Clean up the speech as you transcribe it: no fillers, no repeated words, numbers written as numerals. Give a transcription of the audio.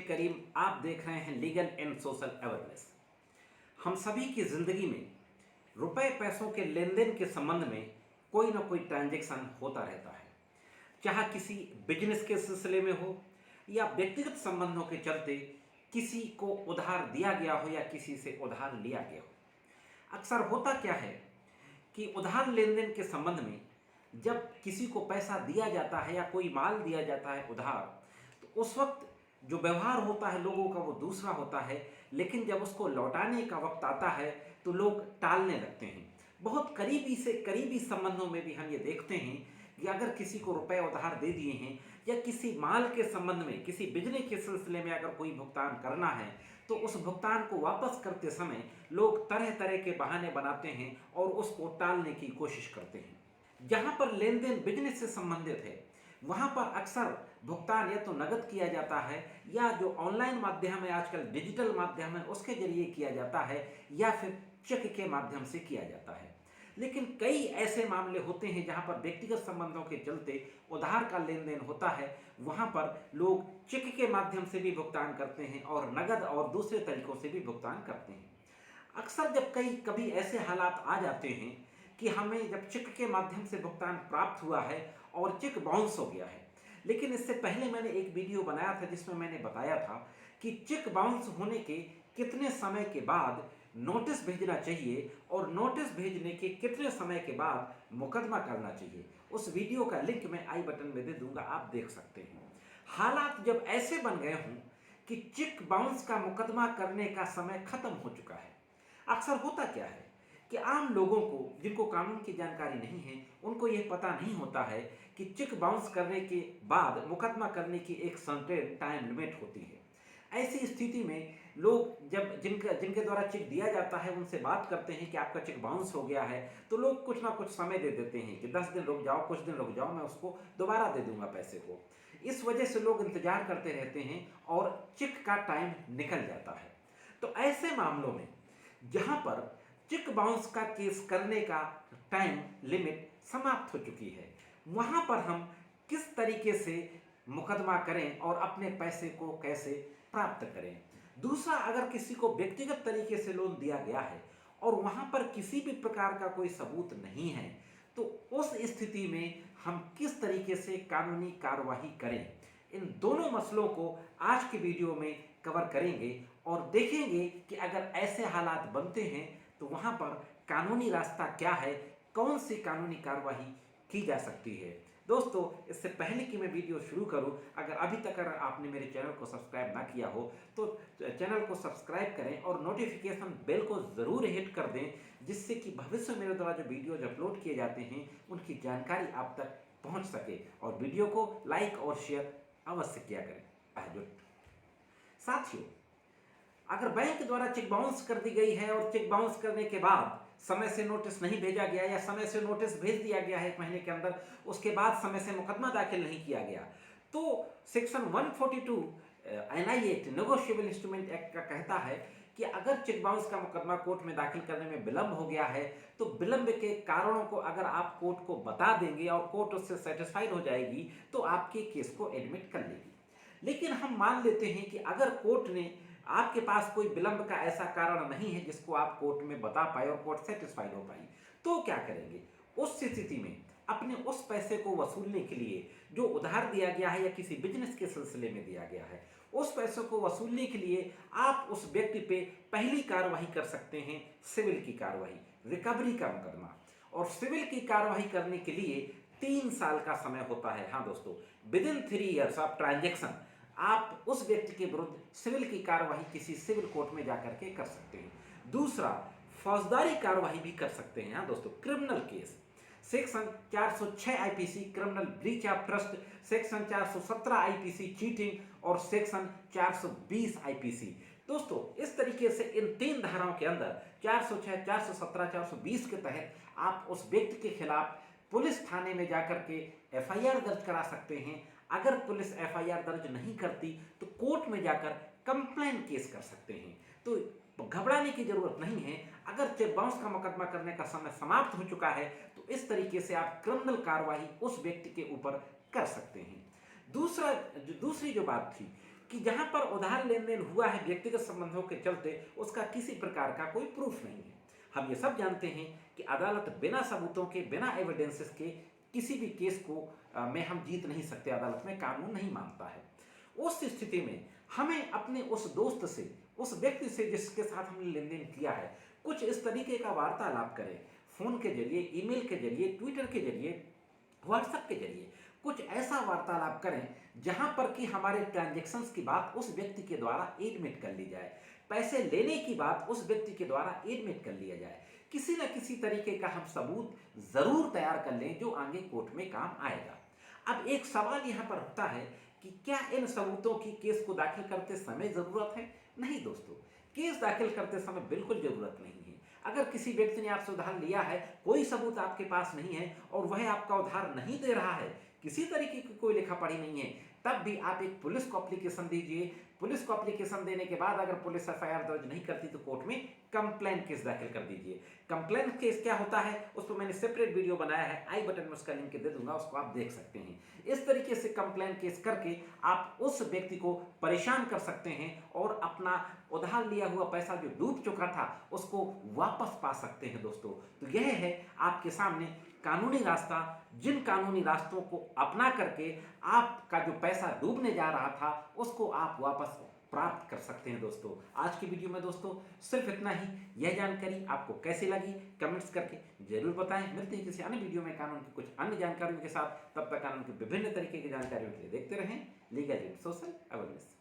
करीम आप देख रहे हैं लीगल एंड सोशल अवेयरनेस। हम सभी की ज़िंदगी में रुपए पैसों के लेन देन के संबंध में कोई ना कोई ट्रांजैक्शन होता रहता है, चाहे किसी बिजनेस के सिलसिले में हो या व्यक्तिगत संबंधों के चलते किसी को उधार दिया गया हो या किसी से उधार लिया गया हो। अक्सर होता क्या है कि उधार लेन देन के संबंध में जब किसी को पैसा दिया जाता है या कोई माल दिया जाता है उधार, तो उस वक्त जो व्यवहार होता है लोगों का वो दूसरा होता है, लेकिन जब उसको लौटाने का वक्त आता है तो लोग टालने लगते हैं। बहुत करीबी से करीबी संबंधों में भी हम ये देखते हैं कि अगर किसी को रुपए उधार दे दिए हैं या किसी माल के संबंध में किसी बिजनेस के सिलसिले में अगर कोई भुगतान करना है तो उस भुगतान को वापस करते समय लोग तरह तरह के बहाने बनाते हैं और उसको टालने की कोशिश करते हैं। जहाँ पर लेन देन बिजनेस से संबंधित है वहाँ पर अक्सर भुगतान या तो नगद किया जाता है या जो ऑनलाइन माध्यम है, आजकल डिजिटल माध्यम है, उसके जरिए किया जाता है या फिर चेक के माध्यम से किया जाता है। लेकिन कई ऐसे मामले होते हैं जहाँ पर व्यक्तिगत संबंधों के चलते उधार का लेन देन होता है, वहाँ पर लोग चेक के माध्यम से भी भुगतान करते हैं और नगद और दूसरे तरीकों से भी भुगतान करते हैं। अक्सर जब कभी ऐसे हालात आ जाते हैं कि हमें जब चेक के माध्यम से भुगतान प्राप्त हुआ है और चेक बाउंस हो गया है, लेकिन इससे पहले मैंने एक वीडियो बनाया था जिसमें मैंने बताया था कि चेक बाउंस होने के कितने समय के बाद नोटिस भेजना चाहिए और नोटिस भेजने के कितने समय के बाद मुकदमा करना चाहिए। उस वीडियो का लिंक मैं आई बटन में दे दूंगा, आप देख सकते हैं। हालात जब ऐसे बन गए हों कि चेक बाउंस का मुकदमा करने का समय खत्म हो चुका है, अक्सर होता क्या है कि आम लोगों को जिनको कानून की जानकारी नहीं है उनको यह पता नहीं होता है कि चेक बाउंस करने के बाद मुकदमा करने की एक सर्टेन टाइम लिमिट होती है। ऐसी स्थिति में लोग जब जिनके द्वारा चेक दिया जाता है उनसे बात करते हैं कि आपका चेक बाउंस हो गया है, तो लोग कुछ ना कुछ समय दे देते हैं कि 10 दिन रुक जाओ, कुछ दिन रुक जाओ, मैं उसको दोबारा दे दूंगा पैसे को। इस वजह से लोग इंतजार करते रहते हैं और चेक का टाइम निकल जाता है। तो ऐसे मामलों में जहां पर चेक बाउंस का केस करने का टाइम लिमिट समाप्त हो चुकी है, वहां पर हम किस तरीके से मुकदमा करें और अपने पैसे को कैसे प्राप्त करें। दूसरा, अगर किसी को व्यक्तिगत तरीके से लोन दिया गया है और वहां पर किसी भी प्रकार का कोई सबूत नहीं है, तो उस स्थिति में हम किस तरीके से कानूनी कार्रवाई करें, इन दोनों मसलों को आज के वीडियो में कवर करेंगे और देखेंगे कि अगर ऐसे हालात बनते हैं तो वहां पर कानूनी रास्ता क्या है, कौन सी कानूनी कार्रवाई की जा सकती है। दोस्तों, इससे पहले कि मैं वीडियो शुरू करूं, अगर अभी तक अगर आपने मेरे चैनल को सब्सक्राइब ना किया हो तो चैनल को सब्सक्राइब करें और नोटिफिकेशन बेल को ज़रूर हिट कर दें, जिससे कि भविष्य में मेरे द्वारा जो वीडियोज अपलोड किए जाते हैं उनकी जानकारी आप तक पहुंच सके। और वीडियो को लाइक और शेयर अवश्य किया करें। साथियों, अगर बैंक द्वारा चेक बाउंस कर दी गई है और चेक बाउंस करने के बाद समय से नोटिस नहीं भेजा गया या समय से नोटिस भेज दिया गया है 1 महीने के अंदर, उसके बाद समय से मुकदमा दाखिल नहीं किया गया, तो section 142 NI act negotiable instrument act का कहता है कि अगर चेक बाउंस का मुकदमा कोर्ट में दाखिल करने में विलंब हो गया है तो विलंब के कारणों को अगर आप कोर्ट को बता देंगे और कोर्ट उससे सेटिस्फाइड हो जाएगी तो आपके केस को एडमिट कर लेगी। लेकिन हम मान लेते हैं कि अगर कोर्ट ने आपके पास कोई विलंब का ऐसा कारण नहीं है जिसको आप कोर्ट में बता पाए और कोर्ट सेटिस्फाइड हो पाई, तो क्या करेंगे? उस स्थिति में अपने उस पैसे को वसूलने के लिए जो उधार दिया गया है या किसी बिजनेस के सिलसिले में दिया गया है, उस पैसों को वसूलने के लिए आप उस व्यक्ति पे पहली कार्रवाई कर सकते हैं, सिविल की कार्रवाई, रिकवरी का मुकदमा। और सिविल की कार्रवाई करने के लिए 3 साल का समय होता है। हाँ दोस्तों, विदिन 3 ईयर्स ऑफ ट्रांजेक्शन आप उस व्यक्ति के विरुद्ध सिविल की कार्रवाई किसी सिविल कोर्ट में जाकर के कर सकते हैं। दूसरा, फौजदारी कार्रवाई भी कर सकते हैं। हाँ दोस्तों, criminal case section 406 IPC criminal breach of trust, section 417 IPC cheating और सेक्शन 420 आईपीसी। दोस्तों, इस तरीके से इन 3 धाराओं के अंदर 406, 417, 420 के तहत आप उस व्यक्ति के खिलाफ पुलिस थाने में जाकर के FIR दर्ज करा सकते हैं। अगर पुलिस FIR दर्ज नहीं करती तो कोर्ट में जाकर कंप्लेन केस कर सकते हैं। तो घबराने की जरूरत नहीं है। अगर चेक बाउंस का मुकदमा करने का समय समाप्त हो चुका है तो इस तरीके से आप क्रिमिनल कार्रवाई उस व्यक्ति के ऊपर कर सकते हैं। दूसरी जो बात थी कि जहां पर उधार लेन देन हुआ है व्यक्तिगत संबंधों के चलते, उसका किसी प्रकार का कोई प्रूफ नहीं है। हम ये सब जानते हैं कि अदालत बिना सबूतों के, बिना एविडेंसेस के किसी भी केस को में हम जीत नहीं सकते, अदालत में कानून नहीं मानता है। उस स्थिति में हमें अपने उस दोस्त से, उस व्यक्ति से जिसके साथ हमने लेन देन किया है, कुछ इस तरीके का वार्तालाप करें, फोन के जरिए, ईमेल के जरिए, ट्विटर के जरिए, व्हाट्सएप के जरिए कुछ ऐसा वार्तालाप करें जहां पर कि हमारे ट्रांजैक्शंस की बात उस व्यक्ति के द्वारा एडमिट कर ली जाए, पैसे लेने की बात उस व्यक्ति के द्वारा एडमिट कर लिया जाए। किसी न किसी तरीके का हम सबूत जरूर तैयार कर लें जो आगे कोर्ट में काम आएगा। अब एक सवाल यहां पर उठता है कि क्या इन सबूतों की केस को दाखिल करते समय जरूरत है? नहीं दोस्तों, केस दाखिल करते समय बिल्कुल जरूरत नहीं है। अगर किसी व्यक्ति ने आपसे उधार लिया है, कोई सबूत आपके पास नहीं है और वह आपका उधार नहीं दे रहा है, किसी तरीके की कोई लिखा पढ़ी नहीं है, तब भी आप एक पुलिस को एप्लीकेशन दीजिए। पुलिस को एप्लीकेशन देने के बाद अगर पुलिस एफआईआर दर्ज नहीं करती तो कोर्ट में कंप्लेंट केस दाखिल कर दीजिए। कंप्लेंट केस क्या होता है उस पर मैंने सेपरेट वीडियो बनाया है, आई बटन में उसका लिंक दे दूंगा, उसको आप देख सकते हैं। इस तरीके से कंप्लेंट केस करके आप उस व्यक्ति को परेशान कर सकते हैं और अपना उधार लिया हुआ पैसा जो डूब चुका था उसको वापस पा सकते हैं दोस्तों। तो यह है आपके सामने कानूनी रास्ता, जिन कानूनी रास्तों को अपना करके आपका जो पैसा डूबने जा रहा था उसको आप वापस प्राप्त कर सकते हैं दोस्तों। आज की वीडियो में दोस्तों सिर्फ इतना ही। यह जानकारी आपको कैसी लगी कमेंट्स करके जरूर बताएं। मिलते हैं किसी अन्य वीडियो में कानून की कुछ अन्य जानकारियों के साथ। तब तक कानून की विभिन्न तरीके की जानकारियों के लिए देखते रहें लीगल एड सोशल अवेयरनेस।